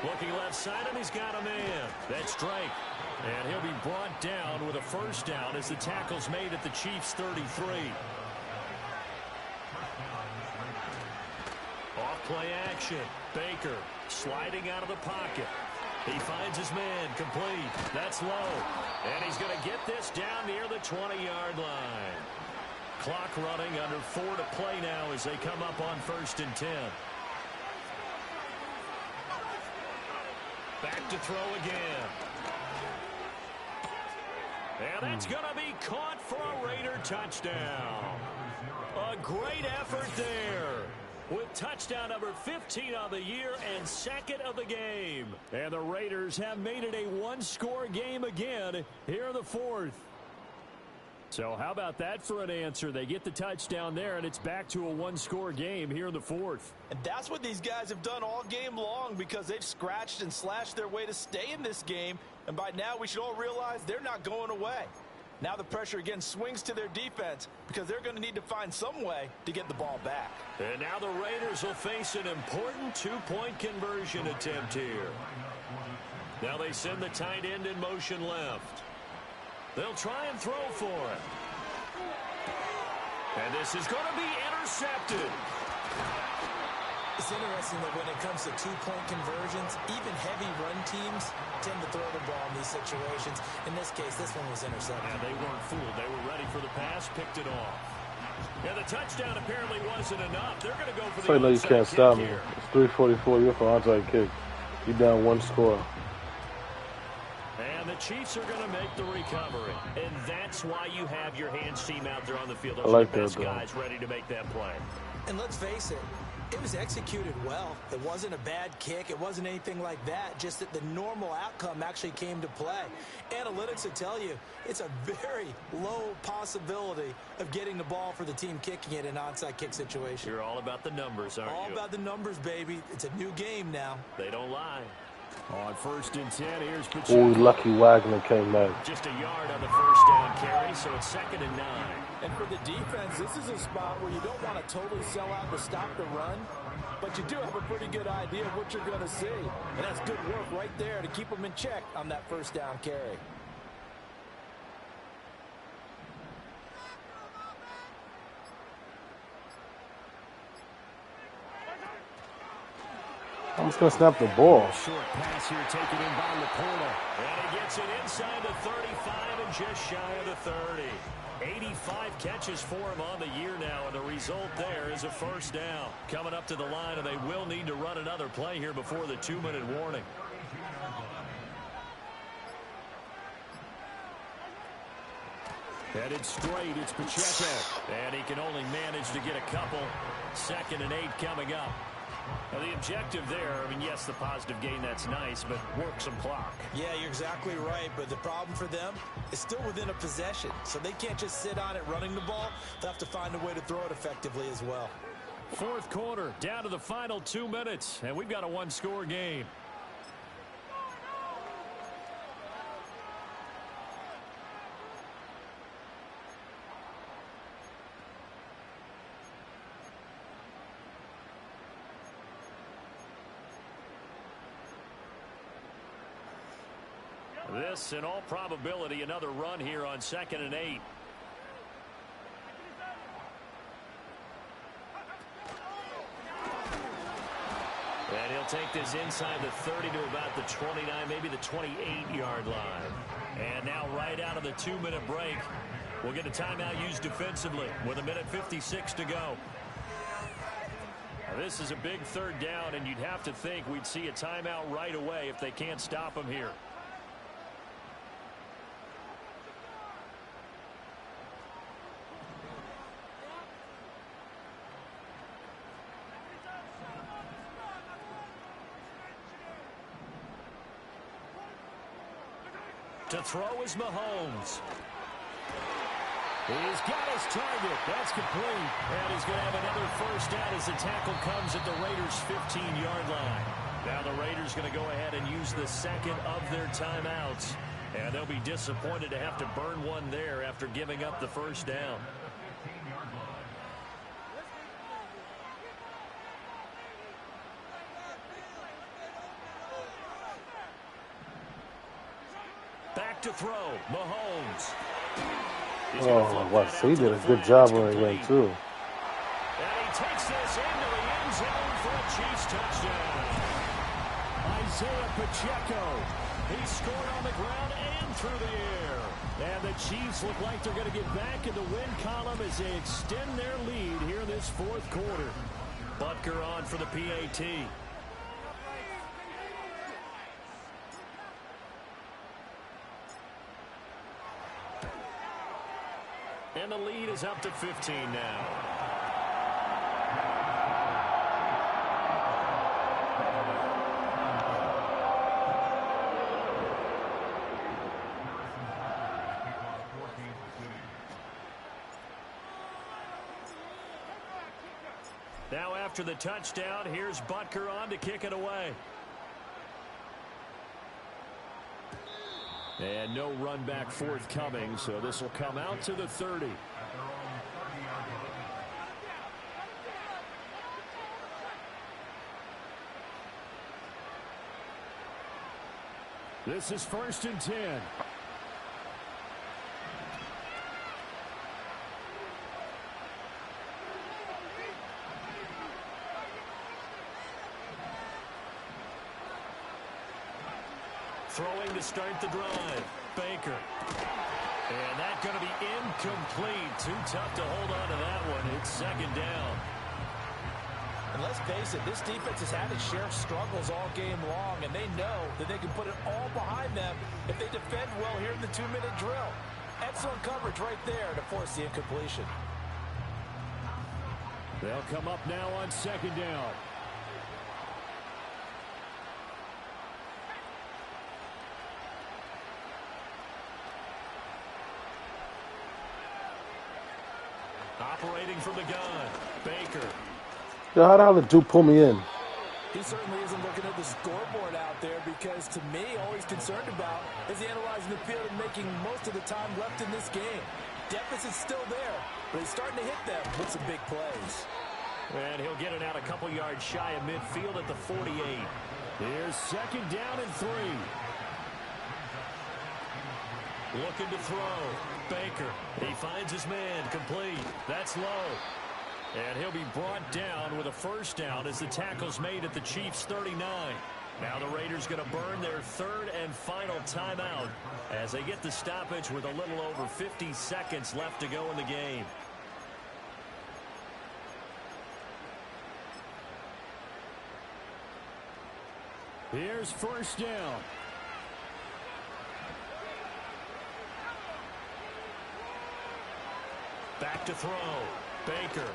Looking left side, and he's got a man. That's Drake. And he'll be brought down with a first down as the tackle's made at the Chiefs' 33. Off-play action. Baker sliding out of the pocket. He finds his man complete. That's low. And he's going to get this down near the 20-yard line. Clock running under 4 to play now as they come up on 1st and 10. Back to throw again. And that's going to be caught for a Raider touchdown. A great effort there. With touchdown number 15 on the year and 2nd of the game. And the Raiders have made it a one-score game again here in the 4th. So how about that for an answer? They get the touchdown there, and it's back to a one-score game here in the 4th. And that's what these guys have done all game long because they've scratched and slashed their way to stay in this game. And by now we should all realize they're not going away. Now the pressure again swings to their defense because they're going to need to find some way to get the ball back. And now the Raiders will face an important 2-point conversion attempt here. Now they send the tight end in motion left. They'll try and throw for it. And this is going to be intercepted. It's interesting that when it comes to 2-point conversions, even heavy run teams tend to throw the ball in these situations. In this case, this one was intercepted. Yeah, they weren't fooled. They were ready for the pass, picked it off. Yeah, the touchdown apparently wasn't enough. They're going to go for the no, you can't stop me. here. It's 3:44. You're for onside kick. You down 1 score. And the Chiefs are going to make the recovery. And that's why you have your hands team out there on the field. Those I like are the that, best though. guys ready to make that play. And let's face it, It was executed well. It wasn't a bad kick. It wasn't anything like that. Just that the normal outcome actually came to play. Analytics will tell you it's a very low possibility of getting the ball for the team kicking it in an onside kick situation. You're all about the numbers, aren't you? All about the numbers, baby. It's a new game now. They don't lie. On 1st and 10, here's Pacheco. Oh, lucky Wagner came back. Just a yard on the first down carry, so it's 2nd and 9. And for the defense, this is a spot where you don't want to totally sell out to stop the run, but you do have a pretty good idea of what you're going to see. And that's good work right there to keep them in check on that first down carry. I'm just going to snap the ball. Short pass here taken in by Laporta. And he gets it inside the 35 and just shy of the 30. 85 catches for him on the year now, and the result there is a first down. Coming up to the line, and they will need to run another play here before the 2-minute warning. Headed straight, it's Pacheco. And he can only manage to get a couple. 2nd and 8 coming up. Now, the objective there, I mean, yes, the positive gain, that's nice, but work some clock. Yeah, you're exactly right, but the problem for them is still within a possession, so they can't just sit on it running the ball. They'll have to find a way to throw it effectively as well. 4th quarter, down to the final 2 minutes, and we've got a one-score game. This, in all probability, another run here on 2nd and 8. And he'll take this inside the 30 to about the 29, maybe the 28-yard line. And now right out of the 2-minute break, we'll get a timeout used defensively with 1:56 to go. Now, this is a big 3rd down, and you'd have to think we'd see a timeout right away if they can't stop him here. To throw is Mahomes. He's got his target. That's complete. And he's going to have another first down as the tackle comes at the Raiders' 15-yard line. Now the Raiders going to go ahead and use the 2nd of their timeouts. And they'll be disappointed to have to burn one there after giving up the first down. Back to throw, Mahomes. Oh, wow, so he did a good job when he went too. And he takes this into the end zone for a Chiefs touchdown. Isaiah Pacheco. He scored on the ground and through the air. And the Chiefs look like they're going to get back in the win column as they extend their lead here in this 4th quarter. Butker on for the PAT. And the lead is up to 15 now. Now after the touchdown, here's Butker on to kick it away. And no run back forthcoming, so this will come out to the 30. This is 1st and 10. Throwing to start the drive. Baker. And that's going to be incomplete. Too tough to hold on to that one. It's 2nd down. And let's face it, this defense has had its share of struggles all game long, and they know that they can put it all behind them if they defend well here in the 2-minute drill. Excellent coverage right there to force the incompletion. They'll come up now on second down. Operating from the gun, Baker. Yo, how the hell did Duke pull me in? He certainly isn't looking at the scoreboard out there because, to me, all he's concerned about is analyzing the field and making most of the time left in this game. Deficit's still there, but he's starting to hit them with some big plays. And he'll get it out a couple yards shy of midfield at the 48. Here's second down and 3. Looking to throw. Baker. He finds his man. Complete. That's low. And he'll be brought down with a first down as the tackle's made at the Chiefs' 39. Now the Raiders going to burn their third and final timeout as they get the stoppage with a little over 50 seconds left to go in the game. Here's first down. Back to throw. Baker.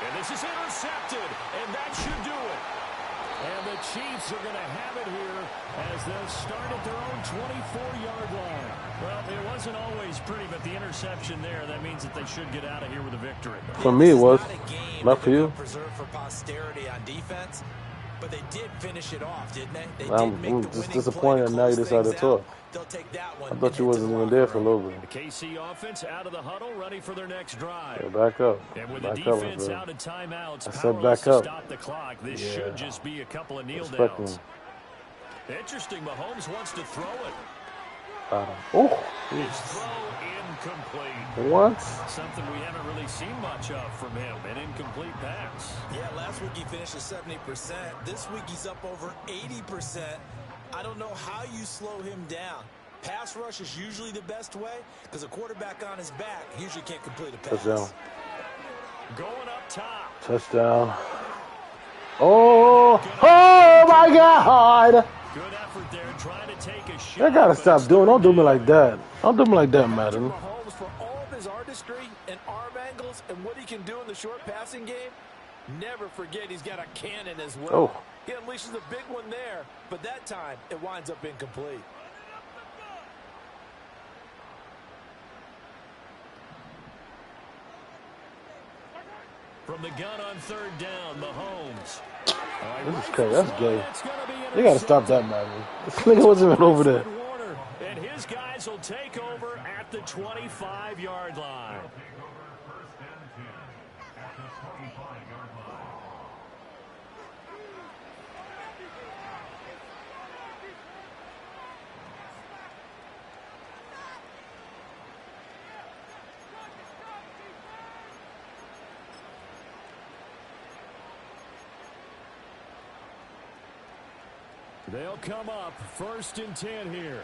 And this is intercepted, and that should do it. And the Chiefs are going to have it here as they'll start at their own 24-yard line. Well, it wasn't always pretty, but the interception there, that means that they should get out of here with a victory. For me, it was. Not for you. Preserved for posterity on defense, but they did finish it off, didn't they? I'm just disappointed now you decided to talk. They'll take that one. I thought you wasn't even there for a little bit. The KC offense out of the huddle, ready for their next drive. Yeah, back up. And with back the defense up, out of timeouts, I said powerless back to up. stop the clock. This should just be a couple of kneel Respect downs. me. Interesting. Mahomes wants to throw it. Oh, His throw incomplete. what? Something we haven't really seen much of from him, an incomplete pass. Yeah, last week he finished at 70%. This week he's up over 80%. I don't know how you slow him down. Pass rush is usually the best way because a quarterback on his back usually can't complete a pass. Touchdown. Going up top. Touchdown. Oh my God. Good effort there, trying to take a shot. I gotta stop doing. Don't do me like that. Don't do me like that, Madden. Mahomes, for all of his artistry and arm angles and what he can do in the short passing game, never forget he's got a cannon as well. Oh. He unleashes a big one there, but that time it winds up incomplete. From the gun on third down, Mahomes. This is crazy. That's gay. You gotta stop that, Madden. This nigga wasn't even over there. And his guys will take over at the 25-yard line. They'll come up first and 10 here.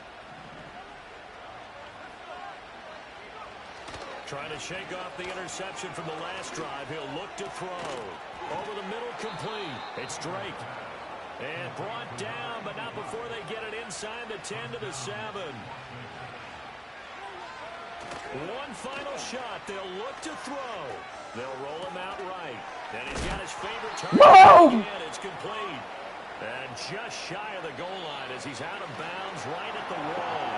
Trying to shake off the interception from the last drive. He'll look to throw. Over the middle, complete. It's Drake. And brought down, but not before they get it inside the 10 to the 7. One final shot. They'll look to throw. They'll roll him out right. And he's got his favorite target. Again, it's complete. And just shy of the goal line as he's out of bounds right at the wall.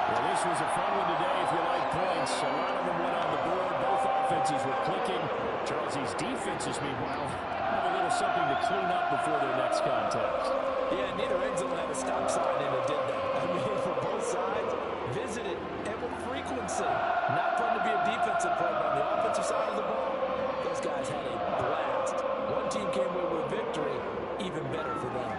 Well, this was a fun one today if you like points. A lot of them went on the board. Both offenses were clicking. Charles's defenses, meanwhile, have a little something to clean up before their next contest. Yeah, neither end zone had a stop sign in it, did they? I mean, for both sides, visited and with frequency. Not fun to be a defensive player, but on the offensive side of the ball, those guys had a blast. One team came away with a victory, even better for them.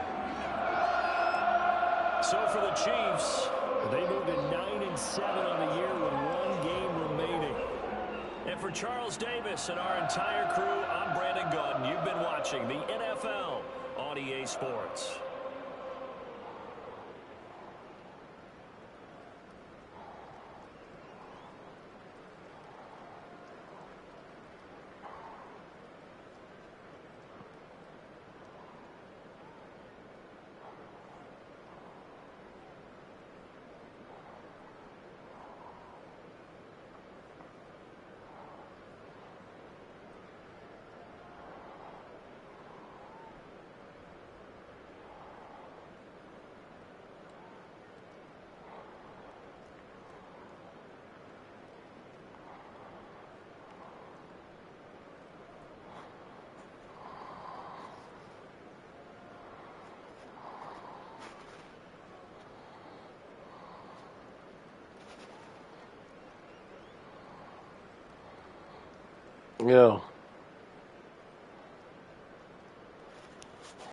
So for the Chiefs, they move to 9-7 on the year with one game remaining. And for Charles Davis and our entire crew, I'm Brandon Gaudin. You've been watching the NFL on EA Sports. Yeah.